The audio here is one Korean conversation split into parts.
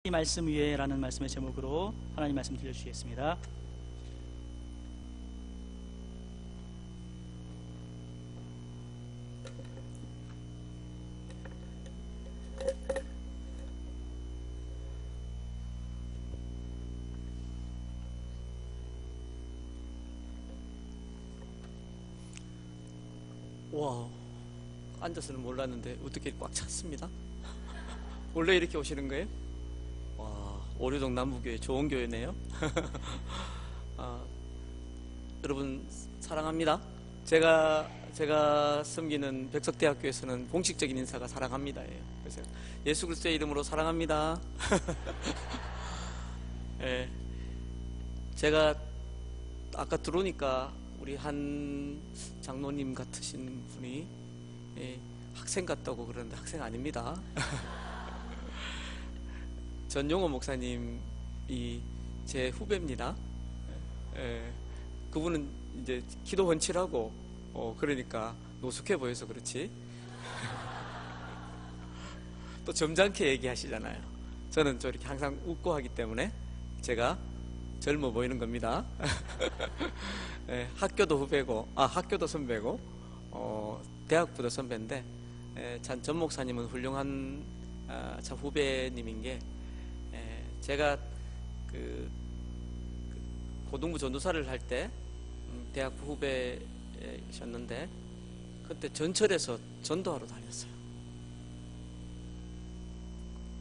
이 말씀 위에라는 말씀의 제목으로 하나님 말씀 들려주시겠습니다. 와, 앉아서는 몰랐는데 어떻게 꽉 찼습니다. 원래 이렇게 오시는 거예요? 와, 오류동 남부교회 좋은 교회네요. 여러분 사랑합니다. 제가 섬기는 백석대학교에서는 공식적인 인사가 사랑합니다예요. 그래서 예수 그리스도의 이름으로 사랑합니다. 예, 제가 아까 들어오니까 우리 한 장로님 같으신 분이 학생 같다고 그러는데 학생 아닙니다. 전용호 목사님이 제 후배입니다. 그분은 이제 기도 헌칠하고 그러니까 노숙해 보여서 그렇지. 또 점잖게 얘기하시잖아요. 저는 저 이렇게 항상 웃고 하기 때문에 제가 젊어 보이는 겁니다. 학교도 후배고, 학교도 선배고, 대학부도 선배인데, 전 목사님은 훌륭한 참 후배님인 게, 제가 고등부 전도사를 할 때 대학 후배셨는데 그때 전철에서 전도하러 다녔어요.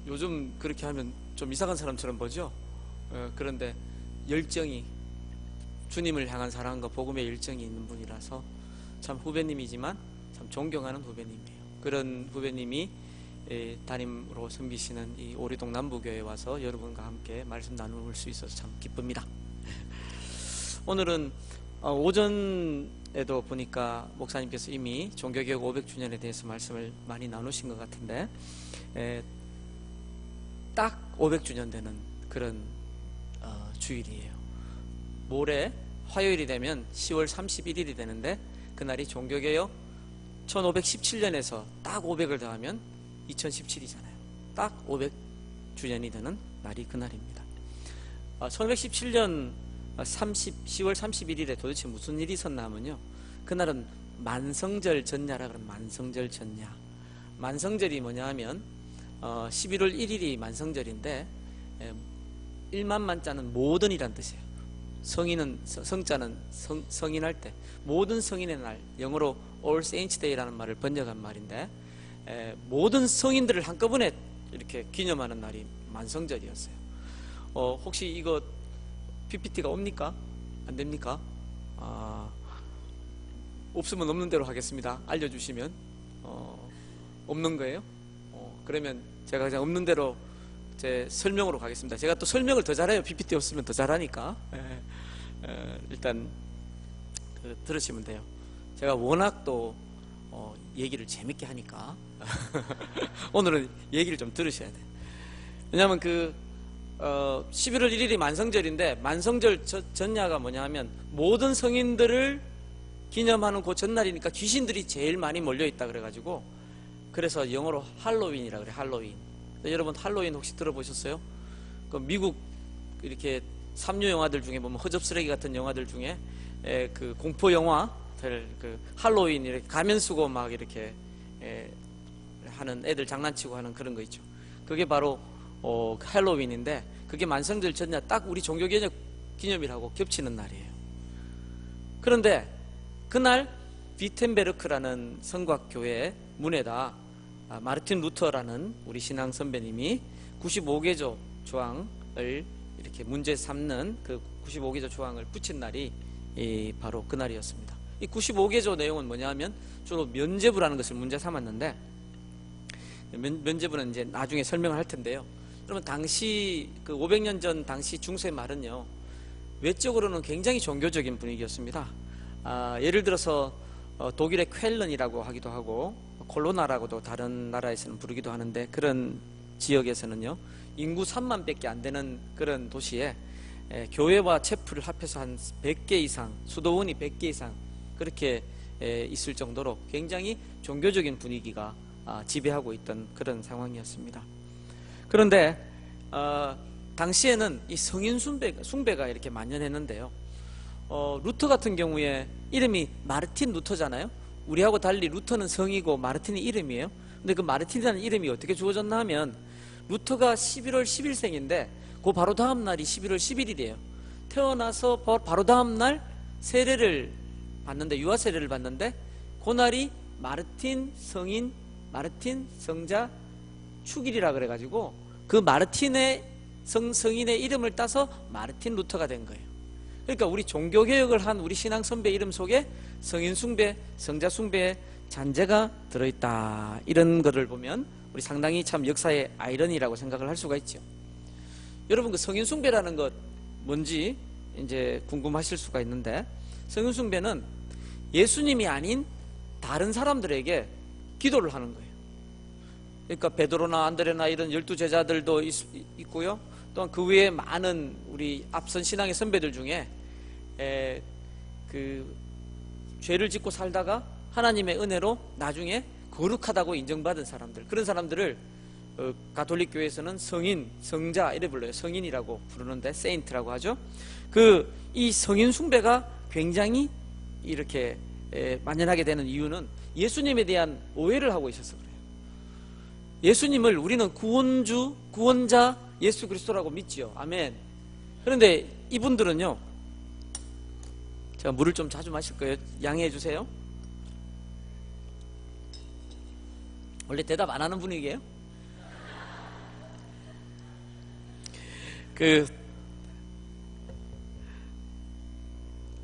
요즘 그렇게 하면 좀 이상한 사람처럼 보죠. 그런데 열정이, 주님을 향한 사랑과 복음의 열정이 있는 분이라서 참 후배님이지만 참 존경하는 후배님이에요. 그런 후배님이 담임으로 섬기시는 이 오리동 남부교회에 와서 여러분과 함께 말씀 나눌 수 있어서 참 기쁩니다. 오늘은 오전에도 보니까 목사님께서 이미 종교개혁 500주년에 대해서 말씀을 많이 나누신 것 같은데, 딱 500주년 되는 그런 주일이에요. 모레 화요일이 되면 10월 31일이 되는데, 그날이 종교개혁 1517년에서 딱 500을 더하면 2017이잖아요. 딱 500주년이 되는 날이 그날입니다. 1517년 10월 31일에 도대체 무슨 일이 있었나 하면요, 그날은 만성절 전야라 그러면 만성절 전야. 만성절이 뭐냐 하면 11월 1일이 만성절인데 1만 만자는 모든이란 뜻이에요. 성자는 성인할 때 모든 성인의 날, 영어로 All Saints Day라는 말을 번역한 말인데, 모든 성인들을 한꺼번에 이렇게 기념하는 날이 만성절이었어요. 혹시 이거 PPT가 옵니까? 안 됩니까? 없으면 없는 대로 하겠습니다. 알려주시면. 없는 거예요? 그러면 제가 그냥 없는 대로 제 설명으로 가겠습니다. 제가 또 설명을 더 잘해요. PPT 없으면 더 잘하니까. 일단 들으시면 돼요. 제가 워낙 또 얘기를 재밌게 하니까 오늘은 얘기를 좀 들으셔야 돼요. 왜냐하면 11월 1일이 만성절인데, 만성절 전야가 뭐냐 하면 모든 성인들을 기념하는 그 전날이니까 귀신들이 제일 많이 몰려있다 그래가지고, 그래서 영어로 할로윈이라 그래. 할로윈. 여러분 할로윈 혹시 들어보셨어요? 미국 이렇게 삼류 영화들 중에 보면 허접쓰레기 같은 영화들 중에 그 공포 영화들, 할로윈 이렇게 가면 쓰고 막 이렇게 하는, 애들 장난치고 하는 그런 거 있죠. 그게 바로 할로윈인데, 그게 만성절 전야 딱 우리 종교개혁 기념일하고 겹치는 날이에요. 그런데 그날 비텐베르크라는 성곽교회 문에다 마르틴 루터라는 우리 신앙 선배님이 95개조 조항을 이렇게 문제 삼는 그 95개조 조항을 붙인 날이 바로 그날이었습니다. 이 95개조 내용은 뭐냐 하면 주로 면죄부라는 것을 문제 삼았는데, 면죄부는 이제 나중에 설명을 할 텐데요. 여러분 당시 500년 전 당시 중세 말은요, 외적으로는 굉장히 종교적인 분위기였습니다. 예를 들어서 독일의 쾰른이라고 하기도 하고 콜로나라고도 다른 나라에서는 부르기도 하는데, 그런 지역에서는요 인구 3만 밖에 안 되는 그런 도시에 교회와 채플을 합해서 한 100개 이상, 수도원이 100개 이상 그렇게 있을 정도로 굉장히 종교적인 분위기가 지배하고 있던 그런 상황이었습니다. 그런데 당시에는 이 성인 숭배가 이렇게 만연했는데요. 루터 같은 경우에 이름이 마르틴 루터잖아요. 우리하고 달리 루터는 성이고 마르틴이 이름이에요. 근데 그 마르틴이라는 이름이 어떻게 주어졌나 하면 루터가 11월 10일생인데 그 바로 다음 날이 11월 11일이에요. 태어나서 바로 다음 날 세례를 받는데, 유아 세례를 받는데, 그 날이 마르틴 성인, 마르틴 성자 축일이라 그래가지고 그 마르틴의 성인의 이름을 따서 마르틴 루터가 된 거예요. 그러니까 우리 종교개혁을 한 우리 신앙 선배 이름 속에 성인 숭배, 성자 숭배의 잔재가 들어있다, 이런 것을 보면 우리 상당히 참 역사의 아이러니라고 생각을 할 수가 있죠. 여러분, 그 성인 숭배라는 것 뭔지 이제 궁금하실 수가 있는데, 성인 숭배는 예수님이 아닌 다른 사람들에게 기도를 하는 거예요. 그러니까 베드로나 안드레나 이런 12제자들도 있고요. 또한 그 외에 많은 우리 앞선 신앙의 선배들 중에 그 죄를 짓고 살다가 하나님의 은혜로 나중에 거룩하다고 인정받은 사람들, 그런 사람들을 가톨릭 교회에서는 성인, 성자 이래 불러요. 성인이라고 부르는데 세인트라고 하죠. 이 성인 숭배가 굉장히 이렇게 만연하게 되는 이유는 예수님에 대한 오해를 하고 있어서 그래요. 예수님을 우리는 구원주, 구원자 예수 그리스도라고 믿지요. 아멘. 그런데 이분들은요, 제가 물을 좀 자주 마실 거예요. 양해해 주세요. 원래 대답 안 하는 분위기예요?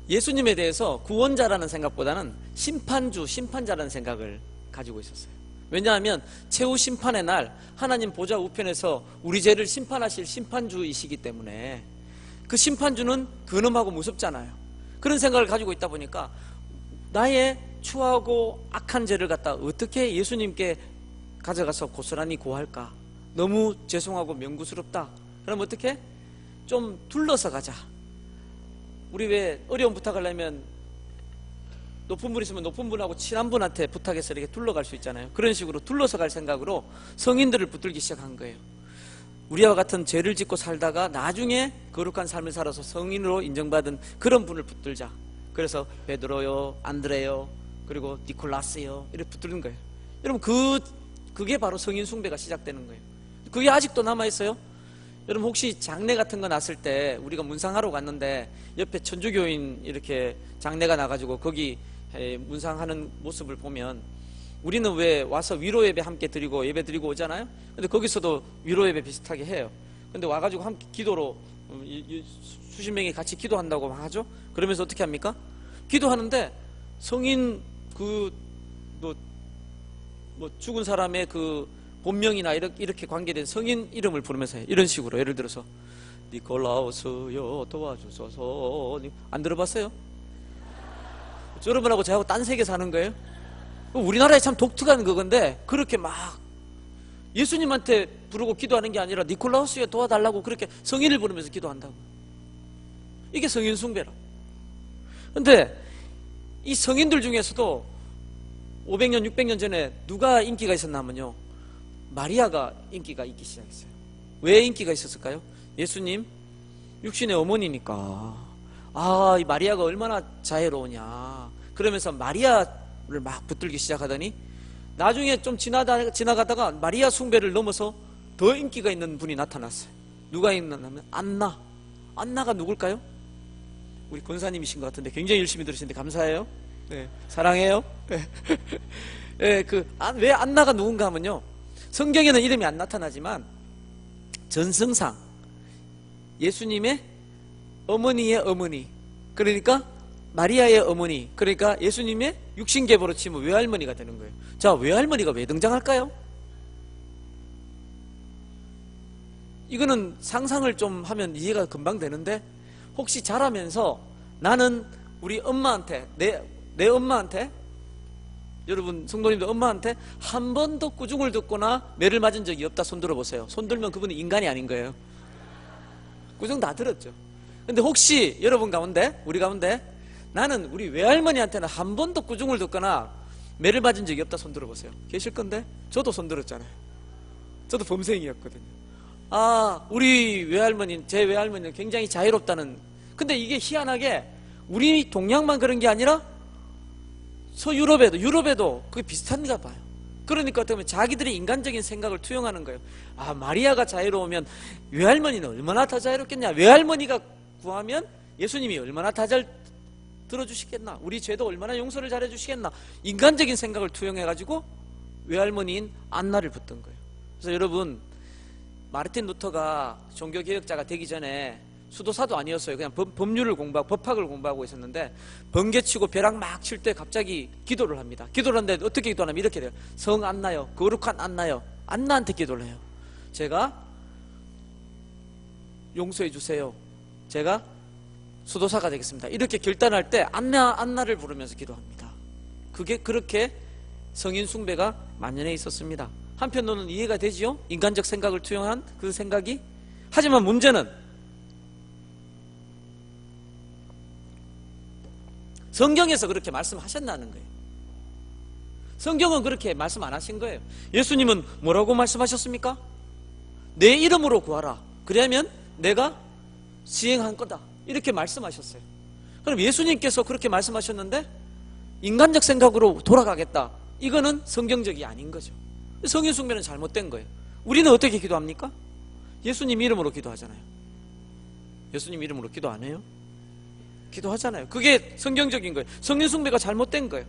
예수님에 대해서 구원자라는 생각보다는 심판주, 심판자라는 생각을 가지고 있었어요. 왜냐하면 최후 심판의 날 하나님 보좌 우편에서 우리 죄를 심판하실 심판주이시기 때문에 그 심판주는 근엄하고 무섭잖아요. 그런 생각을 가지고 있다 보니까 나의 추하고 악한 죄를 갖다 어떻게 예수님께 가져가서 고스란히 고할까? 너무 죄송하고 명구스럽다. 그럼 어떻게? 좀 둘러서 가자. 우리 왜 어려운 부탁하려면 높은 분 있으면 높은 분하고 친한 분한테 부탁해서 이렇게 둘러갈 수 있잖아요. 그런 식으로 둘러서 갈 생각으로 성인들을 붙들기 시작한 거예요. 우리와 같은 죄를 짓고 살다가 나중에 거룩한 삶을 살아서 성인으로 인정받은 그런 분을 붙들자. 그래서 베드로요, 안드레요, 그리고 니콜라스요, 이렇게 붙들는 거예요. 여러분, 그게 바로 성인 숭배가 시작되는 거예요. 그게 아직도 남아있어요. 여러분, 혹시 장례 같은 거 났을 때 우리가 문상하러 갔는데 옆에 천주교인 이렇게 장례가 나가지고 거기 문상하는 모습을 보면 우리는 왜 와서 위로 예배 함께 드리고 예배 드리고 오잖아요. 근데 거기서도 위로 예배 비슷하게 해요. 근데 와가지고 함께 기도로 수십 명이 같이 기도한다고 하죠. 그러면서 어떻게 합니까? 기도하는데 성인 뭐 죽은 사람의 그 본명이나 이렇게 관계된 성인 이름을 부르면서 해요. 이런 식으로. 예를 들어서 니콜라우스요 도와주소서. 안 들어봤어요? 여러분하고 저하고 딴 세계 사는 거예요? 우리나라에 참 독특한 그건데 그렇게 막 예수님한테 부르고 기도하는 게 아니라 니콜라우스요 도와달라고 그렇게 성인을 부르면서 기도한다고. 이게 성인 숭배라. 근데 이 성인들 중에서도 500년 600년 전에 누가 인기가 있었나 하면요, 마리아가 인기가 있기 시작했어요. 왜 인기가 있었을까요? 예수님 육신의 어머니니까. 이 마리아가 얼마나 자애로우냐. 그러면서 마리아를 막 붙들기 시작하더니 나중에 좀 지나가다가 마리아 숭배를 넘어서 더 인기가 있는 분이 나타났어요. 누가 있냐면 안나가 누굴까요? 우리 권사님이신 것 같은데 굉장히 열심히 들으시는데 감사해요. 네, 사랑해요. 네, 왜 안나가 누군가 하면요, 성경에는 이름이 안 나타나지만 전승상 예수님의 어머니의 어머니, 그러니까 마리아의 어머니, 그러니까 예수님의 육신계보로 치면 외할머니가 되는 거예요. 자, 외할머니가 왜 등장할까요? 이거는 상상을 좀 하면 이해가 금방 되는데, 혹시 자라면서 나는 우리 엄마한테, 내 엄마한테, 여러분 성도님들 엄마한테 한 번도 꾸중을 듣거나 매를 맞은 적이 없다 손 들어보세요. 손 들면 그분은 인간이 아닌 거예요. 꾸중 다 들었죠. 근데 혹시 여러분 가운데, 우리 가운데 나는 우리 외할머니한테는 한 번도 꾸중을 듣거나 매를 맞은 적이 없다 손 들어보세요. 계실 건데? 저도 손 들었잖아요. 저도 범생이었거든요. 우리 외할머니, 제 외할머니는 굉장히 자유롭다는. 근데 이게 희한하게 우리 동양만 그런 게 아니라 유럽에도 그게 비슷한가 봐요. 그러니까 어떻게 보면 자기들의 인간적인 생각을 투영하는 거예요. 마리아가 자유로우면 외할머니는 얼마나 더 자유롭겠냐. 외할머니가 구하면 예수님이 얼마나 더 잘 들어주시겠나. 우리 죄도 얼마나 용서를 잘해 주시겠나. 인간적인 생각을 투영해가지고 외할머니인 안나를 붙든 거예요. 그래서 여러분, 마르틴 루터가 종교개혁자가 되기 전에 수도사도 아니었어요. 그냥 법률을 공부하고 법학을 공부하고 있었는데 번개치고 벼락 막 칠 때 갑자기 기도를 합니다. 기도를 하는데 어떻게 기도하냐면 이렇게 돼요. 성 안나요, 거룩한 안나요, 안나한테 기도를 해요. 제가 용서해 주세요. 제가 수도사가 되겠습니다. 이렇게 결단할 때 안나를 부르면서 기도합니다. 그게 그렇게 성인 숭배가 만연해 있었습니다. 한편으로는 이해가 되지요? 인간적 생각을 투영한 그 생각이. 하지만 문제는 성경에서 그렇게 말씀하셨나는 거예요. 성경은 그렇게 말씀 안 하신 거예요. 예수님은 뭐라고 말씀하셨습니까? 내 이름으로 구하라. 그러면 내가 시행한 거다. 이렇게 말씀하셨어요. 그럼 예수님께서 그렇게 말씀하셨는데 인간적 생각으로 돌아가겠다. 이거는 성경적이 아닌 거죠. 성인 숭배는 잘못된 거예요. 우리는 어떻게 기도합니까? 예수님 이름으로 기도하잖아요. 예수님 이름으로 기도 안 해요? 기도하잖아요. 그게 성경적인 거예요. 성인 숭배가 잘못된 거예요.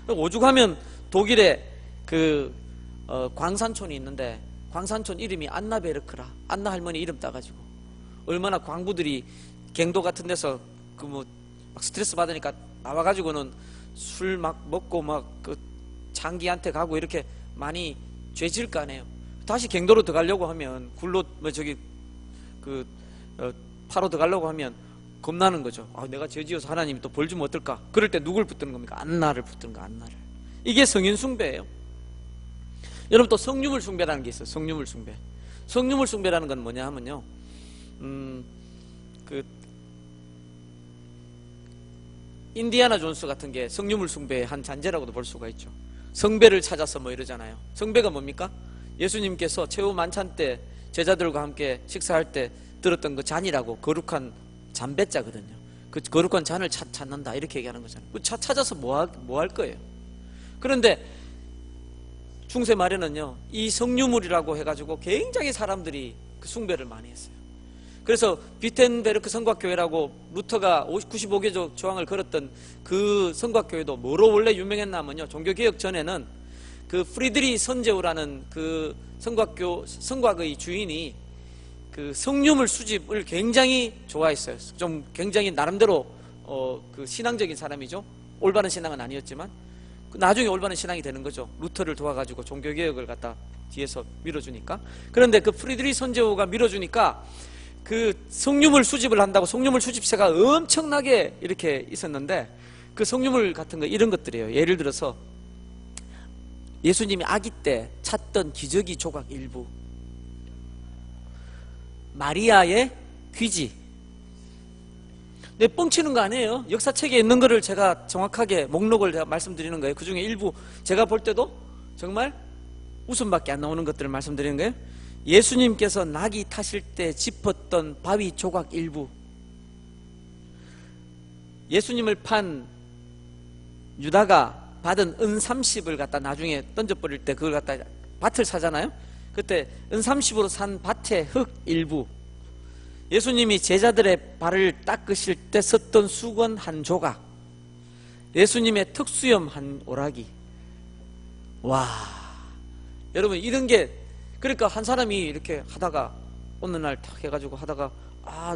오죽하면 독일에 광산촌이 있는데 광산촌 이름이 안나베르크라. 안나 할머니 이름 따가지고 얼마나 광부들이 갱도 같은 데서 막 스트레스 받으니까 나와가지고는 술 막 먹고 장기한테 가고 이렇게 많이 죄질 거 아니에요. 다시 갱도로 들어가려고 하면 굴로 파로 들어가려고 하면 겁나는 거죠. 내가 죄지어서 하나님이 또 벌 주면 어떨까? 그럴 때 누굴 붙드는 겁니까? 안나를 붙드는 거, 안나를. 이게 성인 숭배예요. 여러분, 또 성유물 숭배라는 게 있어요. 성유물 숭배. 성유물 숭배라는 건 뭐냐 하면요, 인디아나 존스 같은 게 성유물 숭배의 한 잔재라고도 볼 수가 있죠. 성배를 찾아서 이러잖아요. 성배가 뭡니까? 예수님께서 최후 만찬 때 제자들과 함께 식사할 때 들었던 그 잔이라고, 거룩한 잔배자거든요. 그 거룩한 잔을 찾는다 이렇게 얘기하는 거잖아요. 그 찾아서 뭐 할 거예요? 그런데 중세 말에는요, 이 성유물이라고 해가지고 굉장히 사람들이 그 숭배를 많이 했어요. 그래서 비텐베르크 성곽교회라고 루터가 95개 조항을 걸었던 그 성곽교회도 뭐로 원래 유명했냐면요, 종교개혁 전에는 그 프리드리 선제우라는 그 성곽의 주인이 그 성유물 수집을 굉장히 좋아했어요. 좀 굉장히 나름대로 그 신앙적인 사람이죠. 올바른 신앙은 아니었지만 나중에 올바른 신앙이 되는 거죠. 루터를 도와가지고 종교개혁을 갖다 뒤에서 밀어주니까. 그런데 그 프리드리 선제우가 밀어주니까 그 성유물 수집을 한다고 성유물 수집세가 엄청나게 이렇게 있었는데, 그 성유물 같은 거 이런 것들이에요. 예를 들어서 예수님이 아기 때 찾던 기저귀 조각 일부, 마리아의 귀지. 네, 뻥치는 거 아니에요. 역사책에 있는 거를 제가 정확하게 목록을 제가 말씀드리는 거예요. 그 중에 일부 제가 볼 때도 정말 웃음밖에 안 나오는 것들을 말씀드리는 거예요. 예수님께서 낙이 타실 때 짚었던 바위 조각 일부, 예수님을 판 유다가 받은 은 30을 갖다 나중에 던져버릴 때 그걸 갖다 밭을 사잖아요. 그때 은 30으로 산 밭의 흙 일부, 예수님이 제자들의 발을 닦으실 때 썼던 수건 한 조각, 예수님의 턱수염 한 오라기. 와, 여러분, 이런 게, 그러니까 한 사람이 이렇게 하다가 어느 날 탁 해가지고 하다가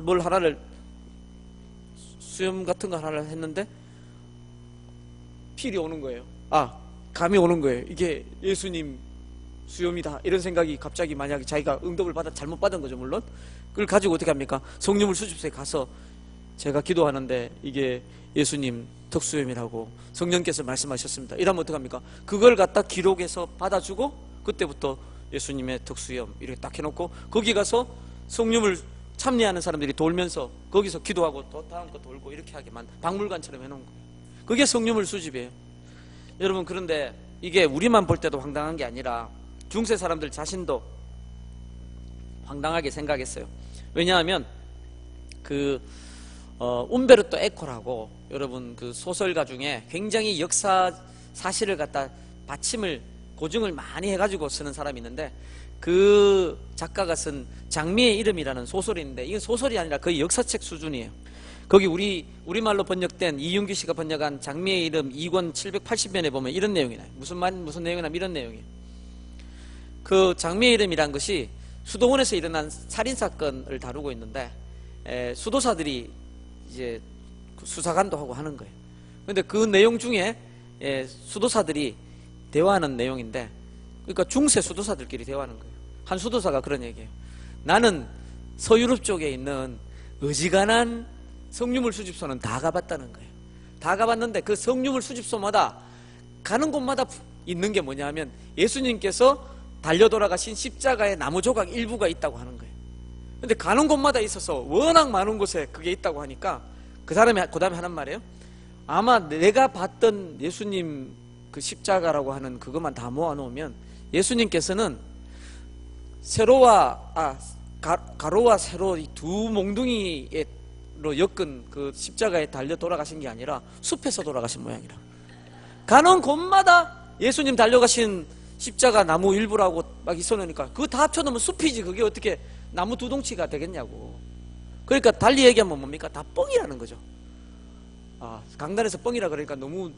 뭘 하나를, 수염 같은 거 하나를 했는데 필이 오는 거예요. 감이 오는 거예요. 이게 예수님 수염이다, 이런 생각이 갑자기, 만약에 자기가 응답을 잘못 받은 거죠, 물론. 그걸 가지고 어떻게 합니까? 성유물 수집소에 가서 제가 기도하는데 이게 예수님 턱수염이라고 성령께서 말씀하셨습니다, 이러면 어떡합니까? 그걸 갖다 기록해서 받아주고 그때부터 예수님의 턱수염 이렇게 딱 해놓고 거기 가서 성유물 참여하는 사람들이 돌면서 거기서 기도하고 또 다음 거 돌고 이렇게 하게만 박물관처럼 해놓은 거예요. 그게 성유물 수집이에요. 여러분, 그런데 이게 우리만 볼 때도 황당한 게 아니라 중세 사람들 자신도 황당하게 생각했어요. 왜냐하면 움베르토 에코라고 여러분 그 소설가 중에 굉장히 역사 사실을 갖다 고증을 많이 해가지고 쓰는 사람이 있는데, 그 작가가 쓴 장미의 이름이라는 소설인데, 이건 소설이 아니라 거의 역사책 수준이에요. 거기 우리말로 번역된 이윤규 씨가 번역한 장미의 이름 2권 780면에 보면 이런 내용이 나요. 무슨 내용이냐면 이런 내용이에요. 그 장미의 이름이란 것이 수도원에서 일어난 살인사건을 다루고 있는데, 수도사들이 이제 수사관도 하고 하는 거예요. 근데 그 내용 중에 수도사들이 대화하는 내용인데, 그러니까 중세 수도사들끼리 대화하는 거예요. 한 수도사가 그런 얘기예요. 나는 서유럽 쪽에 있는 어지간한 성유물 수집소는 다 가봤다는 거예요. 다 가봤는데 그 성유물 수집소마다 가는 곳마다 있는 게 뭐냐 하면 예수님께서 달려 돌아가신 십자가의 나무 조각 일부가 있다고 하는 거예요. 근데 가는 곳마다 있어서 워낙 많은 곳에 그게 있다고 하니까 그 사람이 그 다음에 하는 말이에요. 아마 내가 봤던 예수님 그 십자가라고 하는 그것만 다 모아놓으면 예수님께서는 가로와 세로 이 두 몽둥이로 엮은 그 십자가에 달려 돌아가신 게 아니라 숲에서 돌아가신 모양이라. 가는 곳마다 예수님 달려가신 십자가 나무 일부라고 막 있어놓으니까 그거 다 합쳐놓으면 숲이지 그게 어떻게 나무 두 덩치가 되겠냐고. 그러니까 달리 얘기하면 뭡니까? 다 뻥이라는 거죠. 강단에서 뻥이라 그러니까 너무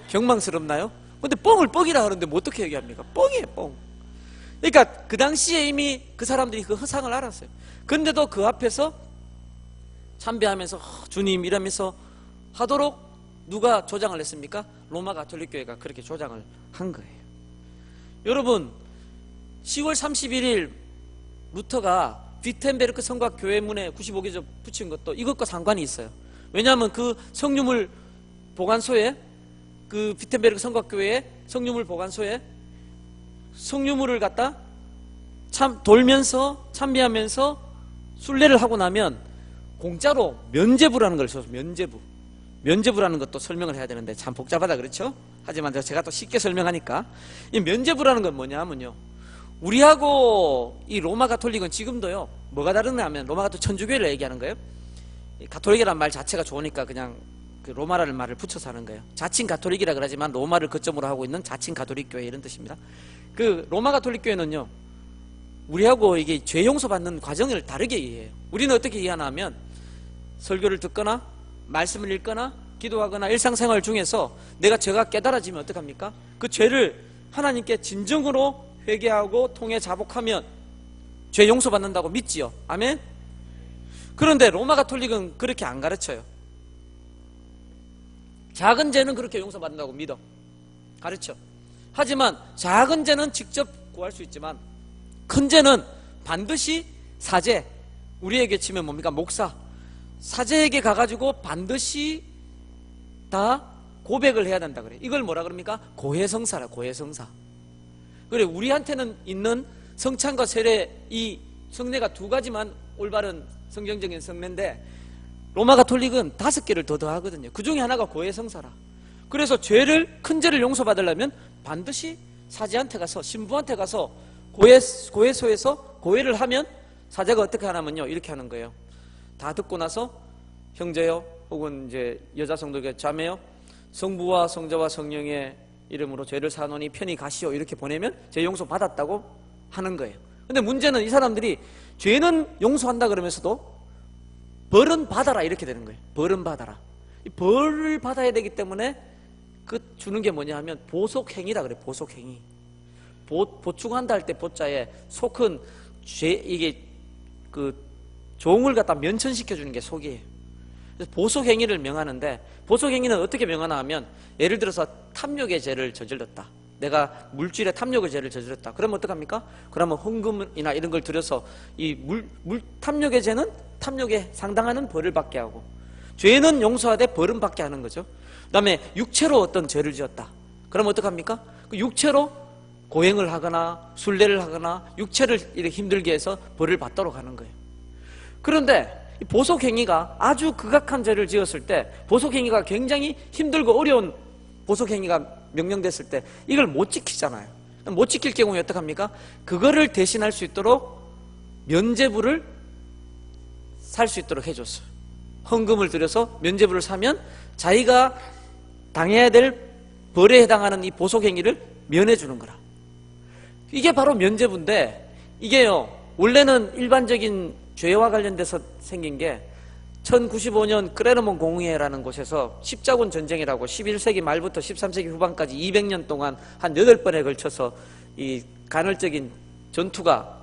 경망스럽나요? 근데 뻥을 뻥이라 하는데 뭐 어떻게 얘기합니까? 뻥이에요, 뻥. 그러니까 그 당시에 이미 그 사람들이 그 허상을 알았어요. 근데도 그 앞에서 참배하면서 주님 이러면서 하도록 누가 조장을 했습니까? 로마 가톨릭 교회가 그렇게 조장을 한 거예요. 여러분 10월 31일 루터가 비텐베르크 성곽 교회문에 95개조 붙인 것도 이것과 상관이 있어요. 왜냐하면 그 성유물 보관소에 그 비텐베르크 성곽교회의 성유물 보관소에 성유물을 갖다 돌면서 참배하면서 순례를 하고 나면 공짜로 면제부라는 걸 써서 면제부라는 것도 설명을 해야 되는데 참 복잡하다 그렇죠? 하지만 제가 또 쉽게 설명하니까 이 면제부라는 건 뭐냐면요, 우리하고 이 로마 가톨릭은 지금도요 뭐가 다르냐면 로마 가톨릭 천주교회를 얘기하는 거예요. 가톨릭이라는 말 자체가 좋으니까 그냥 그 로마라는 말을 붙여서 하는 거예요. 자칭 가톨릭이라 그러지만 로마를 거점으로 하고 있는 자칭 가톨릭 교회 이런 뜻입니다. 그 로마 가톨릭 교회는요 우리하고 이게 죄 용서받는 과정을 다르게 이해해요. 우리는 어떻게 이해하나 하면 설교를 듣거나 말씀을 읽거나 기도하거나 일상생활 중에서 내가 죄가 깨달아지면 어떡합니까? 그 죄를 하나님께 진정으로 회개하고 통해 자복하면 죄 용서받는다고 믿지요. 아멘? 그런데 로마 가톨릭은 그렇게 안 가르쳐요. 작은 죄는 그렇게 용서받는다고 믿어. 가르쳐. 하지만 작은 죄는 직접 구할 수 있지만 큰 죄는 반드시 사제, 우리에게 치면 뭡니까? 목사, 사제에게 가가지고 반드시 다 고백을 해야 된다 그래. 이걸 뭐라 그럽니까? 고해성사라. 고해성사. 그래, 우리한테는 있는 성찬과 세례, 이 성례가 두 가지만 올바른 성경적인 성례인데 로마 가톨릭은 5개를 더 더하거든요. 그 중에 하나가 고해성사라. 그래서 큰 죄를 용서받으려면 반드시 사제한테 가서, 신부한테 가서 고해소에서 고해를 하면 사제가 어떻게 하냐면요 이렇게 하는 거예요. 다 듣고 나서 형제요 혹은 이제 여자 성도에게 자매요, 성부와 성자와 성령의 이름으로 죄를 사노니 편히 가시오 이렇게 보내면 죄 용서 받았다고 하는 거예요. 근데 문제는 이 사람들이 죄는 용서한다 그러면서도 벌은 받아라 이렇게 되는 거예요. 벌은 받아라. 이 벌을 받아야 되기 때문에 그 주는 게 뭐냐 하면 보속행위다 그래. 보속행위. 보충한다 할 때 보자에 속은 이게 그 종을 갖다 면천시켜 주는 게 속이에요. 그래서 보속행위를 명하는데, 보속행위는 어떻게 명하나 하면 예를 들어서 탐욕의 죄를 저질렀다. 내가 물질의 탐욕의 죄를 저질렀다. 그러면 어떡합니까? 그러면 헌금이나 이런 걸 들여서 이 탐욕의 죄는 탐욕에 상당하는 벌을 받게 하고, 죄는 용서하되 벌은 받게 하는 거죠. 그 다음에 육체로 어떤 죄를 지었다. 그러면 어떡합니까? 그 육체로 고행을 하거나 순례를 하거나 육체를 이렇게 힘들게 해서 벌을 받도록 하는 거예요. 그런데 이 보속행위가 아주 극악한 죄를 지었을 때, 보속행위가 굉장히 힘들고 어려운 보속행위가 명령됐을 때 이걸 못 지키잖아요. 못 지킬 경우에 어떡합니까? 그거를 대신할 수 있도록 면죄부를 살 수 있도록 해줬어요. 헌금을 들여서 면죄부를 사면 자기가 당해야 될 벌에 해당하는 이 보속행위를 면해주는 거라. 이게 바로 면죄부인데, 이게요 원래는 일반적인 죄와 관련돼서 생긴 게 1095년 크레르몬 공의회라는 곳에서 십자군 전쟁이라고 11세기 말부터 13세기 후반까지 200년 동안 한 8번에 걸쳐서 이 간헐적인 전투가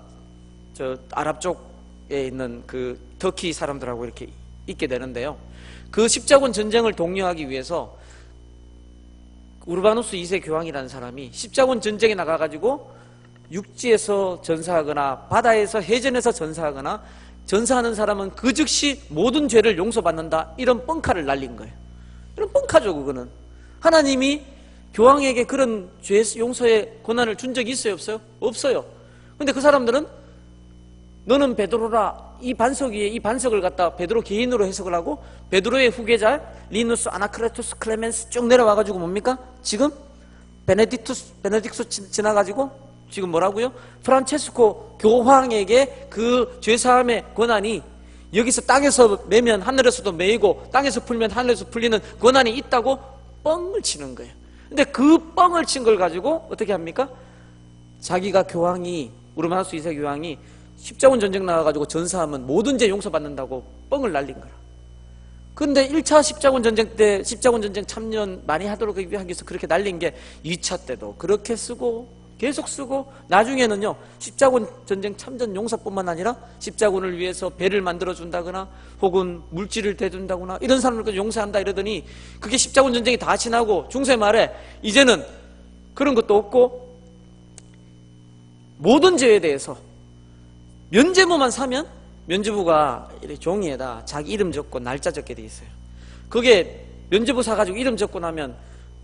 저 아랍 쪽에 있는 그 터키 사람들하고 이렇게 있게 되는데요. 그 십자군 전쟁을 독려하기 위해서 우르바누스 2세 교황이라는 사람이 십자군 전쟁에 나가가지고 육지에서 전사하거나 바다에서 해전에서 전사하거나 전사하는 사람은 그 즉시 모든 죄를 용서받는다, 이런 뻥카를 날린 거예요. 이런 뻥카죠. 그거는 하나님이 교황에게 그런 죄 용서의 권한을 준 적이 있어요, 없어요? 없어요. 근데 그 사람들은 너는 베드로라, 이 반석 위에 이 반석을 갖다 베드로 개인으로 해석을 하고, 베드로의 후계자 리누스, 아나크레투스, 클레멘스 쭉 내려와가지고 뭡니까? 지금 베네딕투스 지나가지고 지금 뭐라고요? 프란체스코 교황에게 그 죄사함의 권한이 여기서 땅에서 매면 하늘에서도 매이고 땅에서 풀면 하늘에서 풀리는 권한이 있다고 뻥을 치는 거예요. 근데 그 뻥을 친 걸 가지고 어떻게 합니까? 자기가 교황이, 우르바누스 2세 교황이 십자군 전쟁 나와가지고 전사하면 모든 죄 용서받는다고 뻥을 날린 거라. 근데 1차 십자군 전쟁 때 십자군 전쟁 참전 많이 하도록 하기 위해서 그렇게 날린 게 2차 때도 그렇게 쓰고 계속 쓰고, 나중에는요 십자군 전쟁 참전 용사뿐만 아니라 십자군을 위해서 배를 만들어준다거나 혹은 물질을 대준다거나 이런 사람들까지 용서한다 이러더니, 그게 십자군 전쟁이 다 지나고 중세 말에 이제는 그런 것도 없고 모든 죄에 대해서 면죄부만 사면 면죄부가 이렇게 종이에다 자기 이름 적고 날짜 적게 돼 있어요. 그게 면죄부 사가지고 이름 적고 나면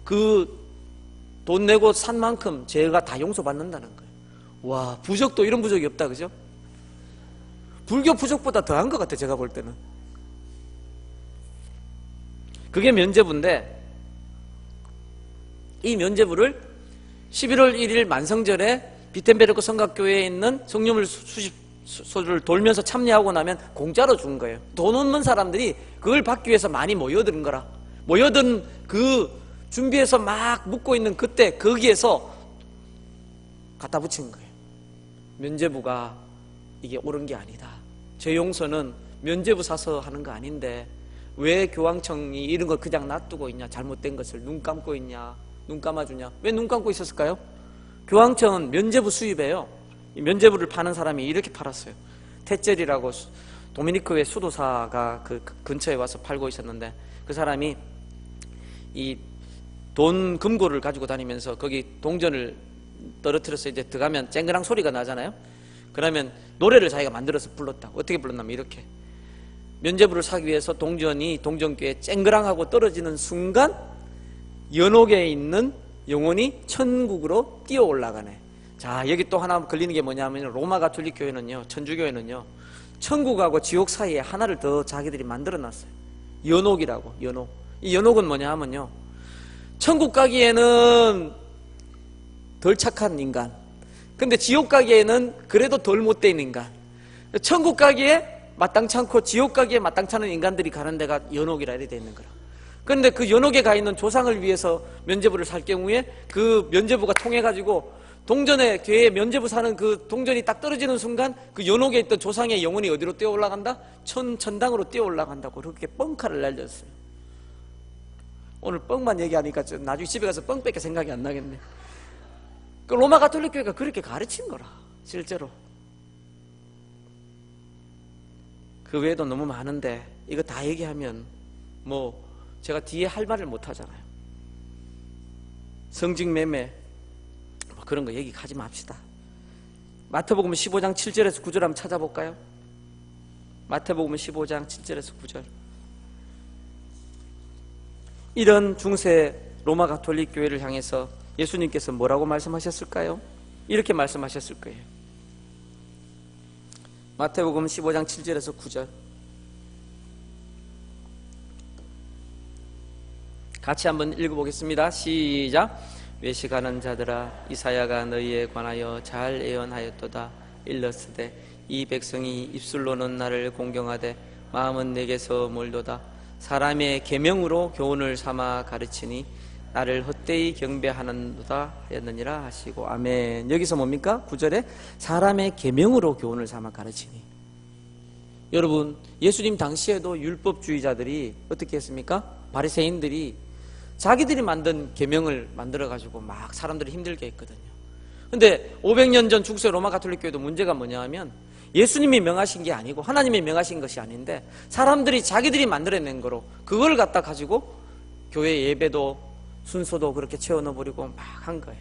그 돈 내고 산 만큼 죄가 다 용서받는다는 거예요. 와, 부적도 이런 부적이 없다, 그죠? 불교 부적보다 더한 것 같아, 제가 볼 때는. 그게 면죄부인데, 이 면죄부를 11월 1일 만성절에 비텐베르크 성곽교회에 있는 성령물 수집소를 돌면서 참여하고 나면 공짜로 준 거예요. 돈 없는 사람들이 그걸 받기 위해서 많이 모여든 거라. 모여든 그 준비해서 막 묻고 있는 그때 거기에서 갖다 붙인 거예요. 면죄부가 이게 옳은 게 아니다. 죄 용서는 면죄부 사서 하는 거 아닌데 왜 교황청이 이런 걸 그냥 놔두고 있냐, 잘못된 것을 눈 감고 있냐, 눈 감아주냐. 왜 눈 감고 있었을까요? 교황청은 면죄부 수입해요. 이 면죄부를 파는 사람이 이렇게 팔았어요. 테젤이라고 도미니크의 수도사가 그 근처에 와서 팔고 있었는데, 그 사람이 이 돈 금고를 가지고 다니면서 거기 동전을 떨어뜨려서 이제 들어가면 쨍그랑 소리가 나잖아요. 그러면 노래를 자기가 만들어서 불렀다. 어떻게 불렀냐면 이렇게: 면죄부를 사기 위해서 동전이 동전궤에 쨍그랑하고 떨어지는 순간 연옥에 있는 영혼이 천국으로 뛰어 올라가네. 자, 여기 또 하나 걸리는 게 뭐냐면, 로마 가톨릭 교회는요, 천주교회는요, 천국하고 지옥 사이에 하나를 더 자기들이 만들어 놨어요. 연옥이라고. 연옥. 이 연옥은 뭐냐 하면요, 천국 가기에는 덜 착한 인간, 근데 지옥 가기에는 그래도 덜 못된 인간, 천국 가기에 마땅치 않고 지옥 가기에 마땅치 않은 인간들이 가는 데가 연옥이라 이렇게 돼 있는 거라. 그런데 그 연옥에 가 있는 조상을 위해서 면죄부를 살 경우에 그 면죄부가 통해 가지고 동전에 괴에 면죄부 사는 그 동전이 딱 떨어지는 순간 그 연옥에 있던 조상의 영혼이 어디로 뛰어 올라간다? 천당으로 뛰어 올라간다고 그렇게 뻥카를 날렸어요. 오늘 뻥만 얘기하니까 나중에 집에 가서 뻥밖에 생각이 안 나겠네. 그 로마 가톨릭 교회가 그렇게 가르친 거라, 실제로. 그 외에도 너무 많은데 이거 다 얘기하면 뭐 제가 뒤에 할 말을 못 하잖아요. 성직매매 뭐 그런 거 얘기하지 맙시다. 마태복음 15장 7절에서 9절 한번 찾아볼까요? 마태복음 15장 7절에서 9절. 이런 중세 로마 가톨릭 교회를 향해서 예수님께서 뭐라고 말씀하셨을까요? 이렇게 말씀하셨을 거예요. 마태복음 15장 7절에서 9절 같이 한번 읽어보겠습니다. 시작. 외식하는 자들아, 이사야가 너희에 관하여 잘 예언하였도다. 일렀으되 이 백성이 입술로는 나를 공경하되 마음은 내게서 멀도다. 사람의 계명으로 교훈을 삼아 가르치니 나를 헛되이 경배하는도다 하였느니라 하시고. 아멘. 여기서 뭡니까? 9절에 사람의 계명으로 교훈을 삼아 가르치니. 여러분, 예수님 당시에도 율법주의자들이 어떻게 했습니까? 바리새인들이 자기들이 만든 계명을 만들어 가지고 막 사람들을 힘들게 했거든요. 근데 500년 전 중세 로마 가톨릭 교회도 문제가 뭐냐 하면 예수님이 명하신 게 아니고 하나님이 명하신 것이 아닌데 사람들이 자기들이 만들어낸 거로 그걸 갖다 가지고 교회 예배도 순서도 그렇게 채워 넣어버리고 막 한 거예요.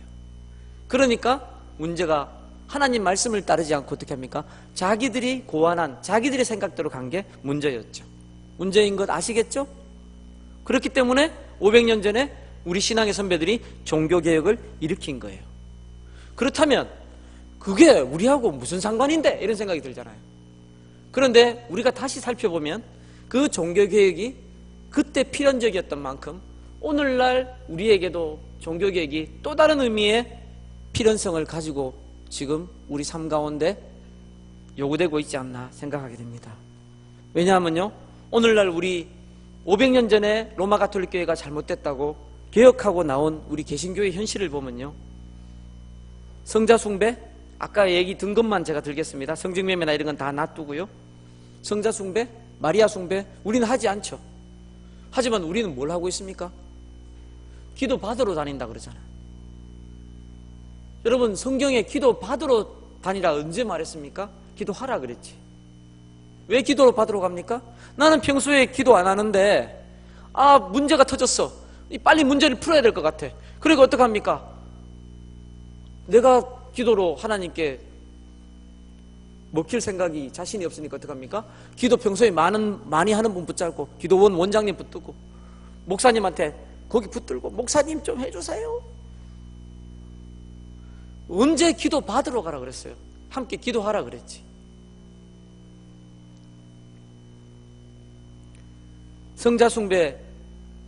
그러니까 문제가 하나님 말씀을 따르지 않고 어떻게 합니까? 자기들이 고안한 자기들의 생각대로 간 게 문제였죠. 문제인 것 아시겠죠? 그렇기 때문에 500년 전에 우리 신앙의 선배들이 종교개혁을 일으킨 거예요. 그렇다면 그게 우리하고 무슨 상관인데? 이런 생각이 들잖아요. 그런데 우리가 다시 살펴보면 그 종교개혁이 그때 필연적이었던 만큼 오늘날 우리에게도 종교개혁이 또 다른 의미의 필연성을 가지고 지금 우리 삶 가운데 요구되고 있지 않나 생각하게 됩니다. 왜냐하면요, 오늘날 우리 500년 전에 로마 가톨릭 교회가 잘못됐다고 개혁하고 나온 우리 개신교의 현실을 보면요, 성자 숭배, 아까 얘기 든 것만 제가 들겠습니다. 성직매매나 이런 건 다 놔두고요. 성자 숭배, 마리아 숭배, 우리는 하지 않죠. 하지만 우리는 뭘 하고 있습니까? 기도 받으러 다닌다 그러잖아요. 여러분, 성경에 기도 받으러 다니라 언제 말했습니까? 기도하라 그랬지. 왜 기도를 받으러 갑니까? 나는 평소에 기도 안 하는데 문제가 터졌어. 빨리 문제를 풀어야 될 것 같아. 그러니까 어떡합니까? 내가 기도로 하나님께 먹힐 생각이 자신이 없으니까 어떡합니까? 기도 평소에 많이 하는 분 붙잡고 기도원 원장님 붙들고 목사님한테 거기 붙들고 목사님 좀 해주세요. 언제 기도 받으러 가라 그랬어요? 함께 기도하라 그랬지. 성자 숭배,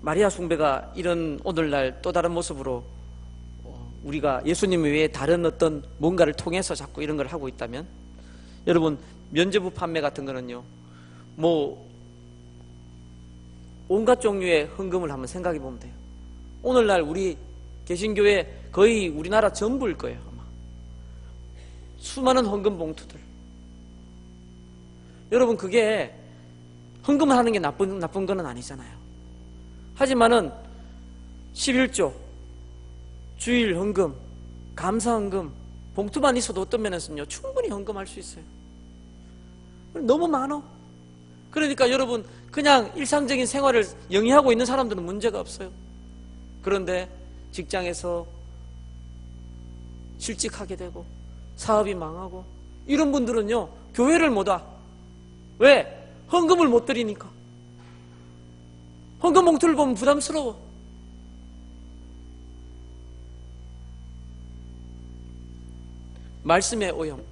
마리아 숭배가 이런 오늘날 또 다른 모습으로 우리가 예수님 외에 다른 어떤 뭔가를 통해서 자꾸 이런 걸 하고 있다면, 여러분, 면죄부 판매 같은 거는요, 온갖 종류의 헌금을 한번 생각해 보면 돼요. 오늘날 우리 개신교회 거의 우리나라 전부일 거예요, 아마. 수많은 헌금 봉투들. 여러분, 그게 헌금을 하는 게 나쁜 건 아니잖아요. 하지만은 11조, 주일 헌금, 감사 헌금, 봉투만 있어도 어떤 면에서는요, 충분히 헌금할 수 있어요. 너무 많어. 그러니까 여러분, 그냥 일상적인 생활을 영위하고 있는 사람들은 문제가 없어요. 그런데 직장에서 실직하게 되고 사업이 망하고 이런 분들은요, 교회를 못 와. 왜? 헌금을 못 드리니까. 헌금 봉투를 보면 부담스러워. 말씀의 오염.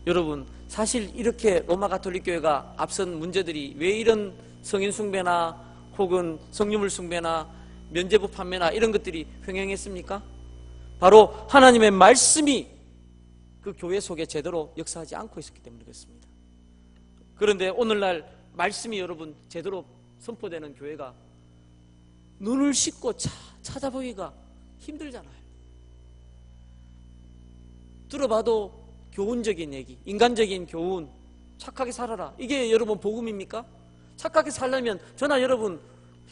여러분, 사실 이렇게 로마 가톨릭 교회가 앞선 문제들이 왜 이런 성인 숭배나 혹은 성유물 숭배나 면죄부 판매나 이런 것들이 횡행했습니까? 바로 하나님의 말씀이 그 교회 속에 제대로 역사하지 않고 있었기 때문에 그렇습니다. 그런데 오늘날 말씀이 여러분 제대로 선포되는 교회가 눈을 씻고 찾아보기가 힘들잖아요. 들어봐도 교훈적인 얘기, 인간적인 교훈, 착하게 살아라, 이게 여러분 복음입니까? 착하게 살려면 저나 여러분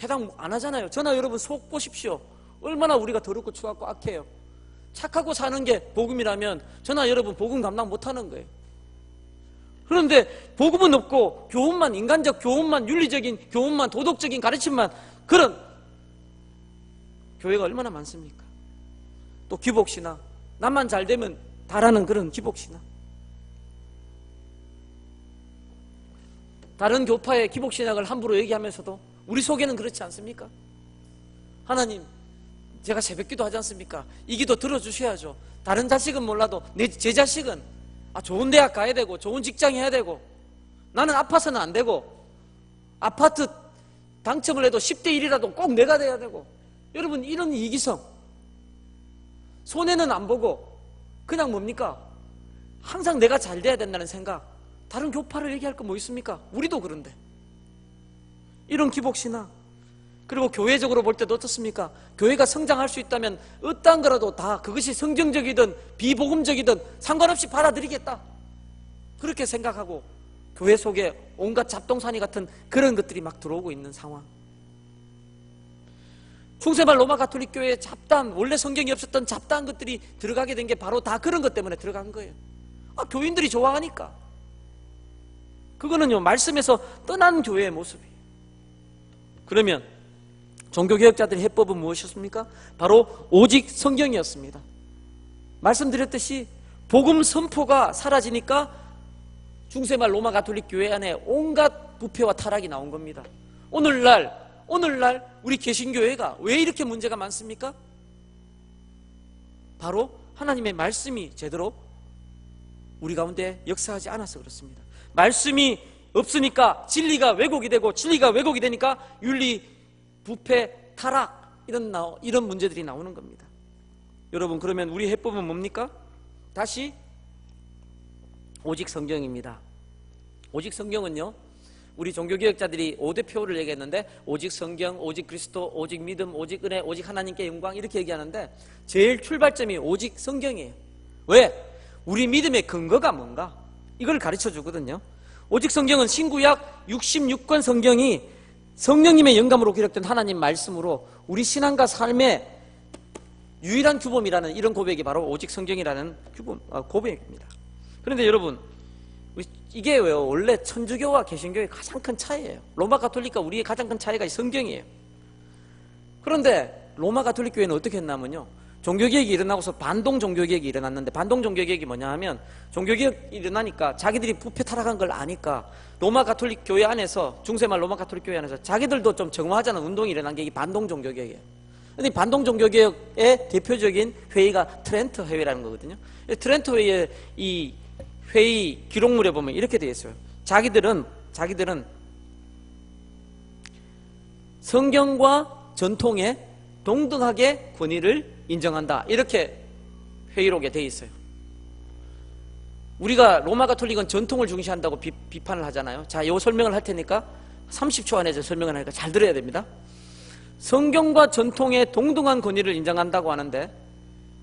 해당 안 하잖아요. 저나 여러분 속 보십시오. 얼마나 우리가 더럽고 추하고 악해요. 착하고 사는 게 복음이라면 저나 여러분 복음 감당 못하는 거예요. 그런데 복음은 없고 교훈만, 인간적 교훈만, 윤리적인 교훈만, 도덕적인 가르침만, 그런 교회가 얼마나 많습니까? 또 기복신앙, 나만 잘 되면 다라는 그런 기복신앙. 다른 교파의 기복신앙을 함부로 얘기하면서도 우리 속에는 그렇지 않습니까? 하나님, 제가 새벽기도 하지 않습니까? 이 기도 들어주셔야죠. 다른 자식은 몰라도 제 자식은 좋은 대학 가야 되고 좋은 직장 해야 되고, 나는 아파서는 안 되고, 아파트 당첨을 해도 10대 1이라도 꼭 내가 돼야 되고. 여러분, 이런 이기성, 손해는 안 보고 그냥 뭡니까? 항상 내가 잘 돼야 된다는 생각, 다른 교파를 얘기할 거 뭐 있습니까? 우리도 그런데. 이런 기복신앙, 그리고 교회적으로 볼 때도 어떻습니까? 교회가 성장할 수 있다면 어떠한 거라도 다 그것이 성경적이든 비복음적이든 상관없이 받아들이겠다, 그렇게 생각하고 교회 속에 온갖 잡동사니 같은 그런 것들이 막 들어오고 있는 상황. 중세말 로마 가톨릭 교회에 잡다한, 원래 성경이 없었던 잡다한 것들이 들어가게 된 게 바로 다 그런 것 때문에 들어간 거예요. 교인들이 좋아하니까. 그거는요, 말씀에서 떠난 교회의 모습이에요. 그러면 종교개혁자들의 해법은 무엇이었습니까? 바로 오직 성경이었습니다. 말씀드렸듯이 복음 선포가 사라지니까 중세말 로마 가톨릭 교회 안에 온갖 부패와 타락이 나온 겁니다. 오늘날 우리 개신교회가 왜 이렇게 문제가 많습니까? 바로 하나님의 말씀이 제대로 우리 가운데 역사하지 않아서 그렇습니다. 말씀이 없으니까 진리가 왜곡이 되고, 진리가 왜곡이 되니까 윤리, 부패, 타락, 이런 문제들이 나오는 겁니다. 여러분, 그러면 우리 해법은 뭡니까? 다시 오직 성경입니다. 오직 성경은요, 우리 종교개혁자들이 5대 표를 얘기했는데, 오직 성경, 오직 그리스도, 오직 믿음, 오직 은혜, 오직 하나님께 영광, 이렇게 얘기하는데 제일 출발점이 오직 성경이에요. 왜? 우리 믿음의 근거가 뭔가? 이걸 가르쳐 주거든요. 오직 성경은 신구약 66권 성경이 성령님의 영감으로 기록된 하나님 말씀으로 우리 신앙과 삶의 유일한 규범이라는 이런 고백이 바로 오직 성경이라는 고백입니다. 그런데 여러분, 이게 왜요? 원래 천주교와 개신교의 가장 큰 차이예요. 로마 가톨릭과 우리의 가장 큰 차이가 성경이에요. 그런데 로마 가톨릭 교회는 어떻게 했냐면요, 종교개혁이 일어나고서 반동 종교개혁이 일어났는데, 반동 종교개혁이 뭐냐 하면, 종교개혁이 일어나니까 자기들이 부패 타락한 걸 아니까 로마 가톨릭 교회 안에서, 중세말 로마 가톨릭 교회 안에서 자기들도 좀 정화하자는 운동이 일어난 게 이 반동 종교개혁이에요. 근데 반동 종교개혁의 대표적인 회의가 트렌트 회의라는 거거든요. 트렌트 회의의 이 회의 기록물에 보면 이렇게 되어 있어요. 자기들은 성경과 전통에 동등하게 권위를 인정한다, 이렇게 회의록에 되어 있어요. 우리가 로마 가톨릭은 전통을 중시한다고 비판을 하잖아요. 자, 이 설명을 할 테니까 30초 안에 설명을 하니까 잘 들어야 됩니다. 성경과 전통에 동등한 권위를 인정한다고 하는데,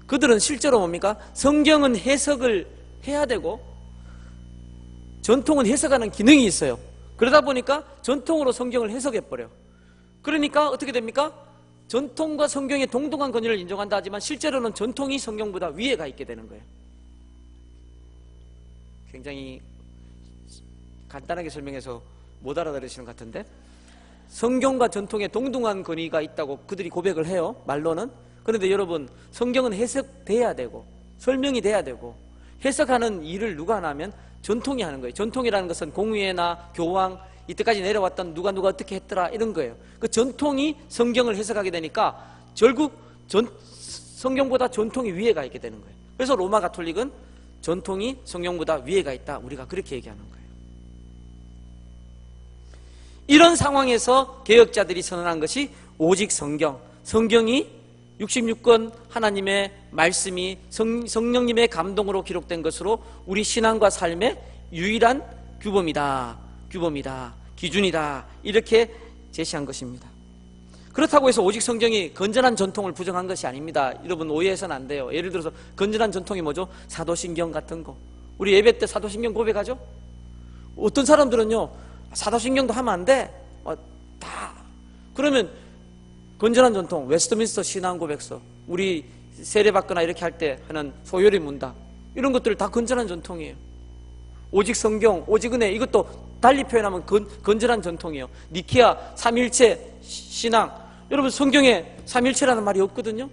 그들은 실제로 뭡니까? 성경은 해석을 해야 되고 전통은 해석하는 기능이 있어요. 그러다 보니까 전통으로 성경을 해석해버려. 그러니까 어떻게 됩니까? 전통과 성경의 동등한 권위를 인정한다 하지만 실제로는 전통이 성경보다 위에 가 있게 되는 거예요. 굉장히 간단하게 설명해서 못 알아들으시는 것 같은데, 성경과 전통에 동등한 권위가 있다고 그들이 고백을 해요, 말로는. 그런데 여러분, 성경은 해석돼야 되고 설명이 돼야 되고, 해석하는 일을 누가 하냐면 전통이 하는 거예요. 전통이라는 것은 공의회나 교황, 이때까지 내려왔던 누가 어떻게 했더라, 이런 거예요. 그 전통이 성경을 해석하게 되니까 결국 성경보다 전통이 위에 가 있게 되는 거예요. 그래서 로마 가톨릭은 전통이 성경보다 위에 가 있다, 우리가 그렇게 얘기하는 거예요. 이런 상황에서 개혁자들이 선언한 것이 오직 성경, 성경이 66권 하나님의 말씀이 성령님의 감동으로 기록된 것으로 우리 신앙과 삶의 유일한 규범이다, 기준이다, 이렇게 제시한 것입니다. 그렇다고 해서 오직 성경이 건전한 전통을 부정한 것이 아닙니다. 여러분, 오해해서는 안 돼요. 예를 들어서 건전한 전통이 뭐죠? 사도신경 같은 거. 우리 예배 때 사도신경 고백하죠? 어떤 사람들은요, 사도신경도 하면 안 돼, 다. 그러면 건전한 전통, 웨스트민스터 신앙고백서, 우리 세례받거나 이렇게 할 때 하는 소요리 문답, 이런 것들 다 건전한 전통이에요. 오직 성경, 오직 은혜, 이것도 달리 표현하면 건전한 전통이에요. 니케아 삼일체 신앙, 여러분 성경에 삼일체라는 말이 없거든요.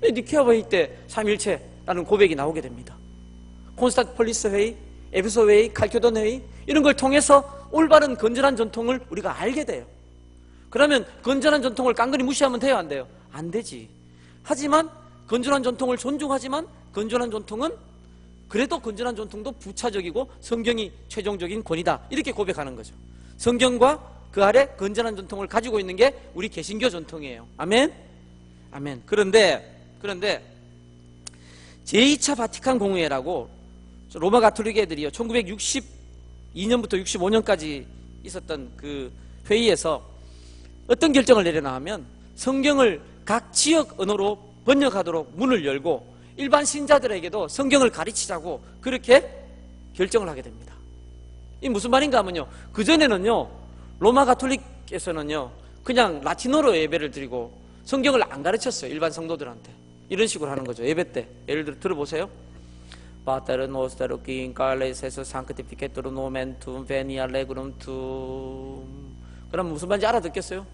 니케아 회의 때 삼일체라는 고백이 나오게 됩니다. 콘스탄티폴리스 회의, 에베소 회의, 칼케돈 회의, 이런 걸 통해서 올바른 건전한 전통을 우리가 알게 돼요. 그러면 건전한 전통을 깡그리 무시하면 돼요, 안 돼요? 안 되지. 하지만 건전한 전통을 존중하지만 건전한 전통은, 그래도 건전한 전통도 부차적이고 성경이 최종적인 권위다, 이렇게 고백하는 거죠. 성경과 그 아래 건전한 전통을 가지고 있는 게 우리 개신교 전통이에요. 아멘? 아멘. 그런데 제2차 바티칸 공의회라고 로마 가톨릭 애들이요, 62년부터 65년까지 있었던 그 회의에서 어떤 결정을 내려나 하면 성경을 각 지역 언어로 번역하도록 문을 열고 일반 신자들에게도 성경을 가르치자고 그렇게 결정을 하게 됩니다. 이 무슨 말인가 하면요, 그전에는요 로마 가톨릭에서는요 그냥 라틴어로 예배를 드리고 성경을 안 가르쳤어요. 일반 성도들한테 이런 식으로 하는 거죠. 예배 때 예를 들어 들어보세요. Pater noster qui in carnes es sanctificetur nomen tuum venia regnum tuum. 그럼 무슨 말인지 알아듣겠어요?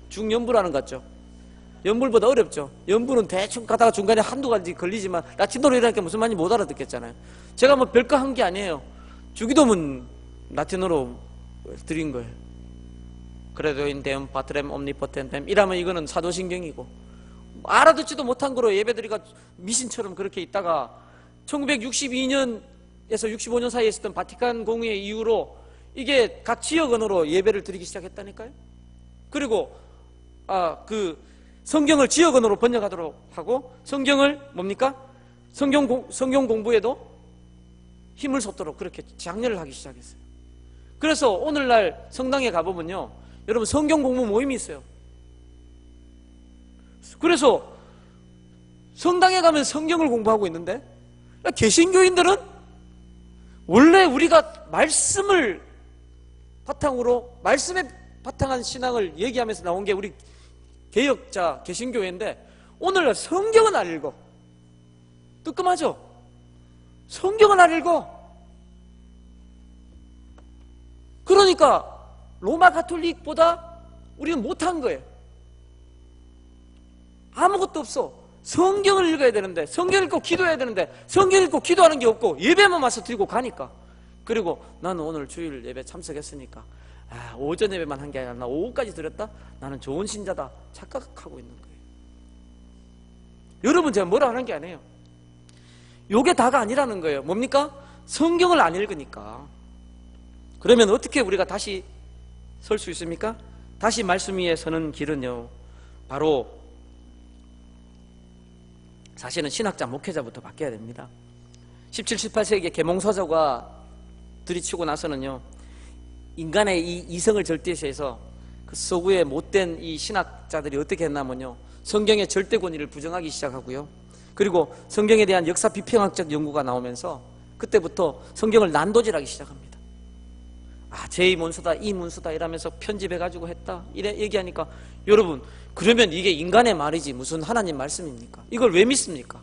중연부라는 것 같죠? 연불보다 어렵죠? 연불은 대충 가다가 중간에 한두 가지 걸리지만 라틴어로 이러니까 무슨 말인지 못 알아듣겠잖아요. 제가 뭐 별거 한 게 아니에요. 주기도문 라틴어로 드린 거예요. 그래도 인데움 파트렘 옴니포텐템 이라면 이거는 사도신경이고, 알아듣지도 못한 거로 예배드리가 미신처럼 그렇게 있다가 1962년에서 65년 사이에 있었던 바티칸 공의회 이후로 이게 각 지역 언어로 예배를 드리기 시작했다니까요. 그리고 그 성경을 지역 언어로 번역하도록 하고 성경을 뭡니까? 성경 공부에도 힘을 쏟도록 그렇게 장려를 하기 시작했어요. 그래서 오늘날 성당에 가보면요, 여러분 성경 공부 모임이 있어요. 그래서 성당에 가면 성경을 공부하고 있는데, 개신교인들은 원래 우리가 말씀을 바탕으로, 말씀에 바탕한 신앙을 얘기하면서 나온 게 우리 개혁자 개신교회인데, 오늘날 성경은 안 읽어. 뜨끔하죠? 성경은 안 읽어. 그러니까 로마 가톨릭보다 우리는 못한 거예요. 아무것도 없어. 성경을 읽어야 되는데, 성경 읽고 기도해야 되는데, 성경 읽고 기도하는 게 없고 예배만 와서 드리고 가니까. 그리고 나는 오늘 주일 예배 참석했으니까 오전 예배만 한 게 아니라 나 오후까지 드렸다? 나는 좋은 신자다 착각하고 있는 거예요. 여러분, 제가 뭐라 하는 게 아니에요. 요게 다가 아니라는 거예요. 뭡니까? 성경을 안 읽으니까. 그러면 어떻게 우리가 다시 설 수 있습니까? 다시 말씀 위에 서는 길은요, 바로 사실은 신학자, 목회자부터 바뀌어야 됩니다. 17, 18세기에 계몽서저가 들이치고 나서는요, 인간의 이 이성을 절대시해서 그 서구의 못된 이 신학자들이 어떻게 했냐면요, 성경의 절대 권위를 부정하기 시작하고요, 그리고 성경에 대한 역사 비평학적 연구가 나오면서 그때부터 성경을 난도질하기 시작합니다. 제 문서다, 이 문서다 이러면서 편집해가지고 했다 이래 얘기하니까, 여러분, 그러면 이게 인간의 말이지 무슨 하나님 말씀입니까? 이걸 왜 믿습니까?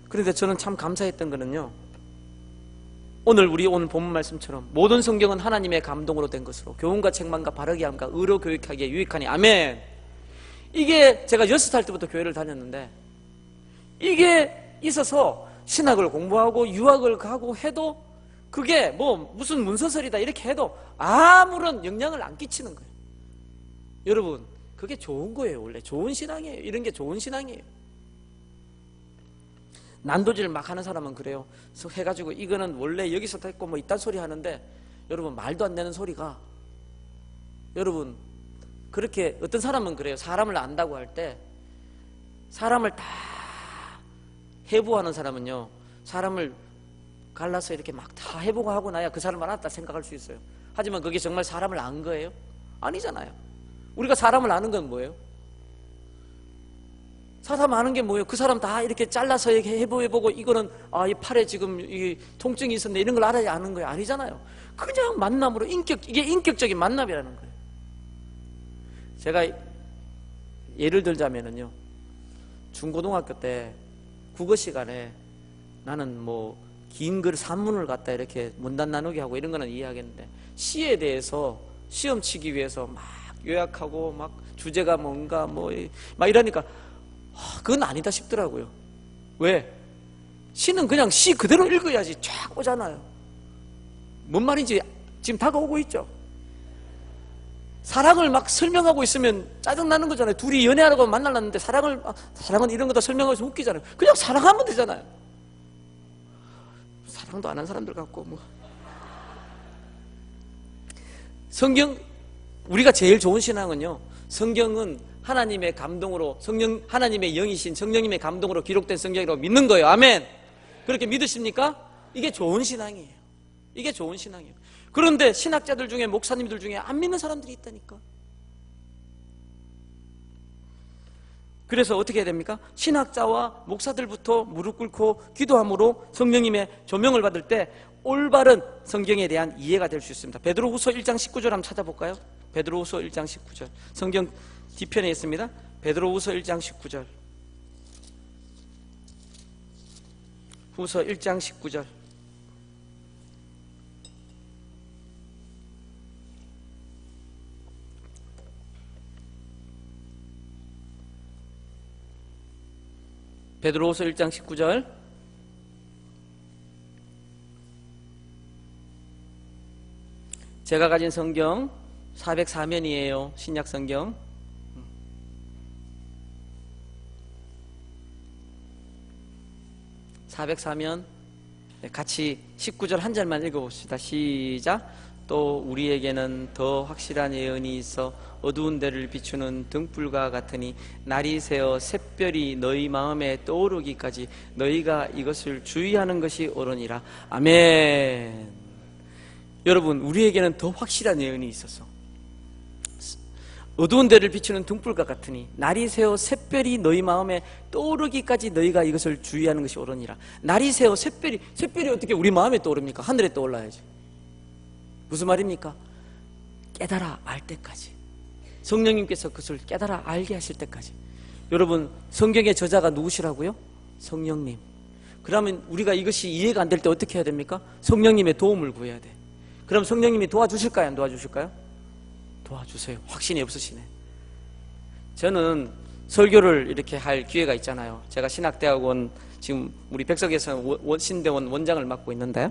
그런데 저는 참 감사했던 거는요, 오늘 본문 말씀처럼 모든 성경은 하나님의 감동으로 된 것으로 교훈과 책망과 바르게 함과 의로 교육하기에 유익하니 아멘. 이게 제가 6살 때부터 교회를 다녔는데, 이게 있어서 신학을 공부하고 유학을 가고 해도 그게 뭐 무슨 문서설이다 이렇게 해도 아무런 영향을 안 끼치는 거예요. 여러분, 그게 좋은 거예요. 원래 좋은 신앙이에요. 이런 게 좋은 신앙이에요. 난도질 막 하는 사람은 그래요. 해가지고 이거는 원래 여기서 됐고 뭐 이딴 소리 하는데, 여러분, 말도 안 되는 소리가, 여러분, 그렇게 어떤 사람은 그래요. 사람을 안다고 할 때 사람을 다 해부하는 사람은요, 사람을 갈라서 이렇게 막 다 해보고 하고 나야 그 사람을 알았다 생각할 수 있어요. 하지만 그게 정말 사람을 안 거예요? 아니잖아요. 우리가 사람을 아는 건 뭐예요? 사람 아는 게 뭐예요? 그 사람 다 이렇게 잘라서 이렇게 해보고 이거는 이 팔에 지금 이 통증이 있었네 이런 걸 알아야 아는 거예요? 아니잖아요. 그냥 만남으로 이게 인격적인 만남이라는 거예요. 제가 예를 들자면은요, 중고등학교 때 국어 시간에 나는 뭐 긴 글 산문을 갖다 이렇게 문단 나누기 하고 이런 거는 이해하겠는데, 시에 대해서 시험 치기 위해서 막 요약하고 막 주제가 뭔가 막 이러니까 그건 아니다 싶더라고요. 왜? 시는 그냥 시 그대로 읽어야지 쫙 오잖아요. 뭔 말인지 지금 다가오고 있죠. 사랑을 막 설명하고 있으면 짜증나는 거잖아요. 둘이 연애하려고 만나놨는데 사랑은 이런 거다 설명해서 웃기잖아요. 그냥 사랑하면 되잖아요. 사랑도 안 한 사람들 같고 성경, 우리가 제일 좋은 신앙은요, 성경은 하나님의 감동으로, 하나님의 영이신 성령님의 감동으로 기록된 성경이라고 믿는 거예요. 아멘. 그렇게 믿으십니까? 이게 좋은 신앙이에요. 이게 좋은 신앙이에요. 그런데 신학자들 중에, 목사님들 중에 안 믿는 사람들이 있다니까. 그래서 어떻게 해야 됩니까? 신학자와 목사들부터 무릎 꿇고 기도함으로 성령님의 조명을 받을 때 올바른 성경에 대한 이해가 될 수 있습니다. 베드로후서 1장 19절 한번 찾아볼까요? 베드로후서 1장 19절. 성경 뒤편에 있습니다. 베드로후서 1장 19절. 후서 1장 19절. 베드로후서 1장 19절. 제가 가진 성경 404면이에요. 신약 성경. 404면 같이 19절 한 절만 읽어봅시다. 시작. 또 우리에게는 더 확실한 예언이 있어 어두운 데를 비추는 등불과 같으니 날이 새어 샛별이 너희 마음에 떠오르기까지 너희가 이것을 주의하는 것이 옳으니라. 아멘. 여러분, 우리에게는 더 확실한 예언이 있었어. 어두운 데를 비추는 등불과 같으니 날이 새어 샛별이 너희 마음에 떠오르기까지 너희가 이것을 주의하는 것이 옳으니라. 날이 새어 샛별이 어떻게 우리 마음에 떠오릅니까? 하늘에 떠올라야지. 무슨 말입니까? 깨달아 알 때까지, 성령님께서 그것을 깨달아 알게 하실 때까지. 여러분, 성경의 저자가 누구시라고요? 성령님. 그러면 우리가 이것이 이해가 안 될 때 어떻게 해야 됩니까? 성령님의 도움을 구해야 돼. 그럼 성령님이 도와주실까요? 안 도와주실까요? 도와주세요. 확신이 없으시네. 저는 설교를 이렇게 할 기회가 있잖아요. 제가 신학대학원, 지금 우리 백석에서 신대원 원장을 맡고 있는데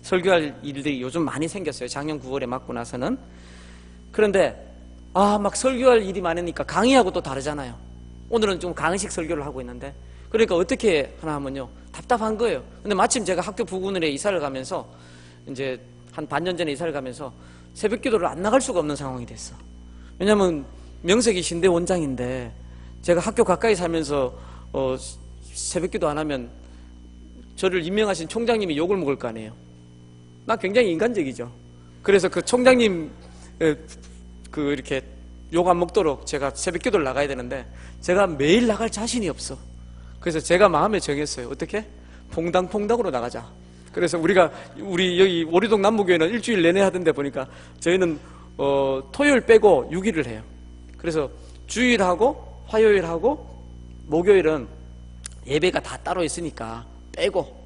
설교할 일들이 요즘 많이 생겼어요. 작년 9월에 맡고 나서는. 그런데 막 설교할 일이 많으니까 강의하고 또 다르잖아요. 오늘은 좀 강의식 설교를 하고 있는데, 그러니까 어떻게 하나 하면요, 답답한 거예요. 근데 마침 제가 학교 부군을에 이사를 가면서, 이제 한 반년 전에 이사를 가면서 새벽 기도를 안 나갈 수가 없는 상황이 됐어. 왜냐면 명색이 신대 원장인데 제가 학교 가까이 살면서 새벽 기도 안 하면 저를 임명하신 총장님이 욕을 먹을 거 아니에요. 나 굉장히 인간적이죠. 그래서 그 총장님 이렇게 욕 안 먹도록 제가 새벽 기도를 나가야 되는데 제가 매일 나갈 자신이 없어. 그래서 제가 마음에 정했어요. 어떻게? 퐁당퐁당으로 나가자. 그래서 우리 여기 오리동 남부교회는 일주일 내내 하던데 보니까 저희는 토요일 빼고 6일을 해요. 그래서 주일하고 화요일하고 목요일은 예배가 다 따로 있으니까 빼고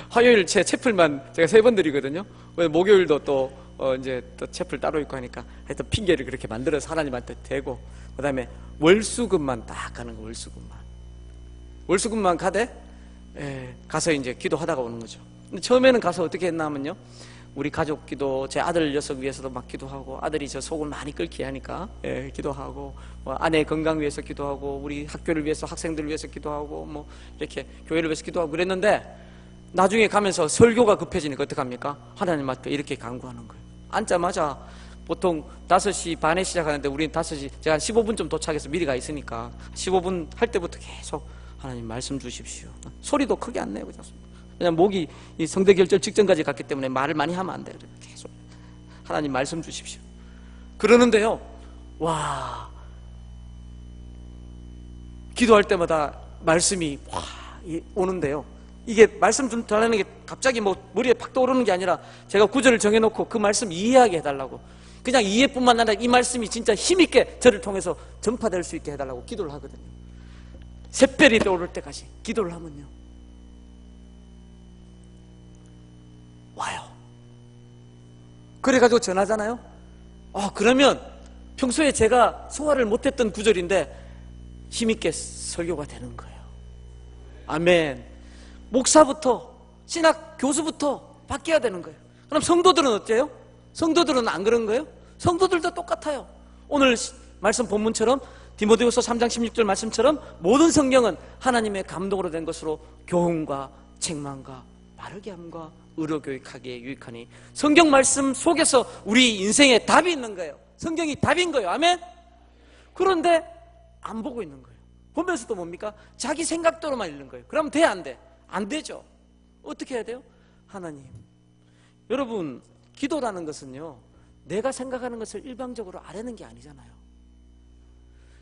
화요일 제 채플만 제가 3번 드리거든요. 목요일도 또 이제 또 채플 따로 있고 하니까 하여튼 핑계를 그렇게 만들어서 하나님한테 대고, 그 다음에 월수금만 딱 가는 거. 월수금만 가되 가서 이제 기도하다가 오는 거죠. 근데 처음에는 가서 어떻게 했나 하면요, 우리 가족 기도, 제 아들 녀석 위해서도 막 기도하고, 아들이 저 속을 많이 끓게 하니까 기도하고, 아내 건강 위해서 기도하고, 우리 학교를 위해서, 학생들을 위해서 기도하고, 뭐 이렇게 교회를 위해서 기도하고 그랬는데, 나중에 가면서 설교가 급해지니까 어떡합니까? 하나님 앞에 이렇게 간구하는 거예요. 앉자마자 보통 5시 반에 시작하는데 우리는 5시, 제가 한 15분쯤 도착해서 미리 가 있으니까 15분 할 때부터 계속 하나님 말씀 주십시오. 소리도 크게 안 내고 그냥 목이 이 성대결절 직전까지 갔기 때문에 말을 많이 하면 안 돼요. 계속 하나님 말씀 주십시오. 그러는데요, 와, 기도할 때마다 말씀이 오는데요, 이게 말씀 좀 달라는 게 갑자기 뭐 머리에 팍 떠오르는 게 아니라 제가 구절을 정해놓고 그 말씀 이해하게 해달라고, 그냥 이해뿐만 아니라 이 말씀이 진짜 힘있게 저를 통해서 전파될 수 있게 해달라고 기도를 하거든요. 샛별이 떠오를 때까지 기도를 하면요, 와요. 그래가지고 전하잖아요. 그러면 평소에 제가 소화를 못했던 구절인데 힘있게 설교가 되는 거예요. 아멘. 목사부터, 신학 교수부터 바뀌어야 되는 거예요. 그럼 성도들은 어때요? 성도들은 안 그런 거예요? 성도들도 똑같아요. 오늘 말씀 본문처럼 디모데후서 3장 16절 말씀처럼 모든 성경은 하나님의 감동으로 된 것으로 교훈과 책망과 바르게 함과 의로 교육하기에 유익하니, 성경 말씀 속에서 우리 인생에 답이 있는 거예요. 성경이 답인 거예요. 아멘. 그런데 안 보고 있는 거예요. 보면서도 뭡니까? 자기 생각대로만 읽는 거예요. 그러면 돼, 안 돼? 안 되죠. 어떻게 해야 돼요? 하나님, 여러분, 기도라는 것은요, 내가 생각하는 것을 일방적으로 아뢰는 게 아니잖아요.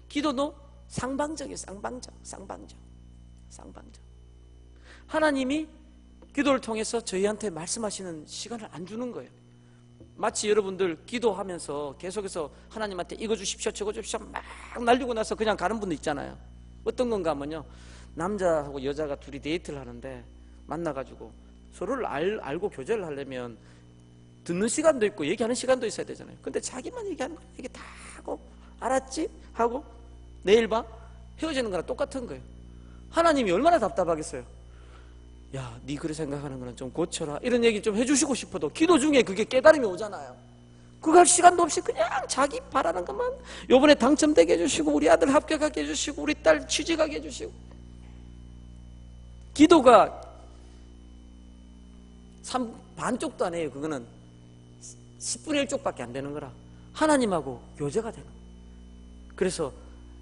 기도도 쌍방적이에요. 쌍방적. 하나님이 기도를 통해서 저희한테 말씀하시는 시간을 안 주는 거예요. 마치 여러분들 기도하면서 계속해서 하나님한테 이거 주십시오 저거 주십시오 막 날리고 나서 그냥 가는 분도 있잖아요. 어떤 건가 하면요, 남자하고 여자가 둘이 데이트를 하는데 만나가지고 서로를 알고 교제를 하려면 듣는 시간도 있고 얘기하는 시간도 있어야 되잖아요. 근데 자기만 얘기하는 거예요. 얘기 다 하고 알았지? 하고 내일 봐? 헤어지는 거랑 똑같은 거예요. 하나님이 얼마나 답답하겠어요. 야, 네 그렇게 생각하는 거는 좀 고쳐라, 이런 얘기 좀 해주시고 싶어도 기도 중에 그게 깨달음이 오잖아요. 그거 할 시간도 없이 그냥 자기 바라는 것만, 요번에 당첨되게 해주시고 우리 아들 합격하게 해주시고 우리 딸 취직하게 해주시고. 기도가 반쪽도 안 해요. 그거는 10분의 1쪽밖에 안 되는 거라 하나님하고 교제가 되는 거예요. 그래서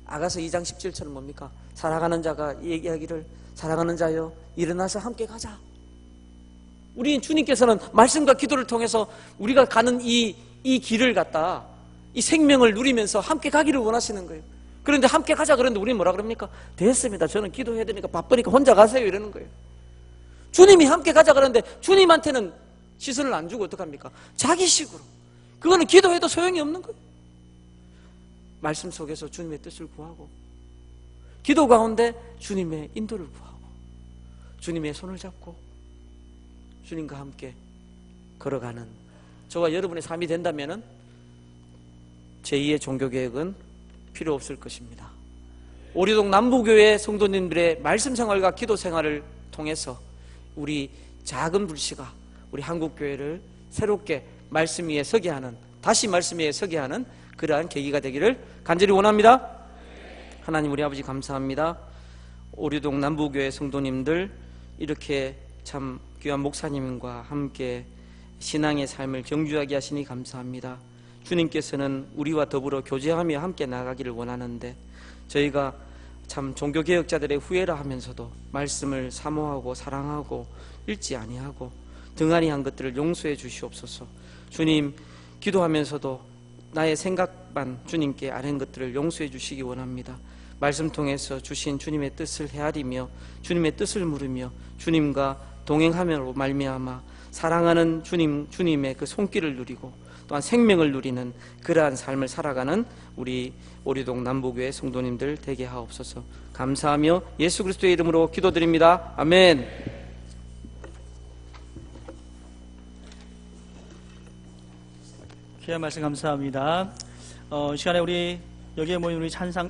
아가서 2장 17절은 뭡니까? 사랑하는 자가 얘기하기를 사랑하는 자여 일어나서 함께 가자. 우리 주님께서는 말씀과 기도를 통해서 우리가 가는 이 길을 갖다 이 생명을 누리면서 함께 가기를 원하시는 거예요. 그런데 함께 가자 그런데 우리는 뭐라 그럽니까? 됐습니다. 저는 기도해야 되니까 바쁘니까 혼자 가세요 이러는 거예요. 주님이 함께 가자 그러는데 주님한테는 시선을 안 주고 어떡합니까? 자기식으로. 그거는 기도해도 소용이 없는 거예요. 말씀 속에서 주님의 뜻을 구하고 기도 가운데 주님의 인도를 구하고 주님의 손을 잡고 주님과 함께 걸어가는 저와 여러분의 삶이 된다면 제2의 종교개혁은 필요 없을 것입니다. 오리동 남부교회 성도님들의 말씀 생활과 기도 생활을 통해서 우리 작은 불씨가 우리 한국교회를 새롭게 말씀 위에 서게 하는, 다시 말씀 위에 서게 하는 그러한 계기가 되기를 간절히 원합니다. 하나님 우리 아버지 감사합니다. 오리동 남부교회 성도님들 이렇게 참 귀한 목사님과 함께 신앙의 삶을 경주하게 하시니 감사합니다. 주님께서는 우리와 더불어 교제하며 함께 나가기를 원하는데 저희가 참 종교개혁자들의 후예라 하면서도 말씀을 사모하고 사랑하고 읽지 아니하고 등한히 한 것들을 용서해 주시옵소서. 주님, 기도하면서도 나의 생각만 주님께 아는 것들을 용서해 주시기 원합니다. 말씀 통해서 주신 주님의 뜻을 헤아리며 주님의 뜻을 물으며 주님과 동행하며 말미암아 사랑하는 주님의 그 손길을 누리고 또한 생명을 누리는 그러한 삶을 살아가는 우리 오리동 남부교회 성도님들 되게 하옵소서. 감사하며 예수 그리스도의 이름으로 기도드립니다. 아멘. 귀한 말씀 감사합니다. 이 시간에 우리 여기에 모인 우리 찬송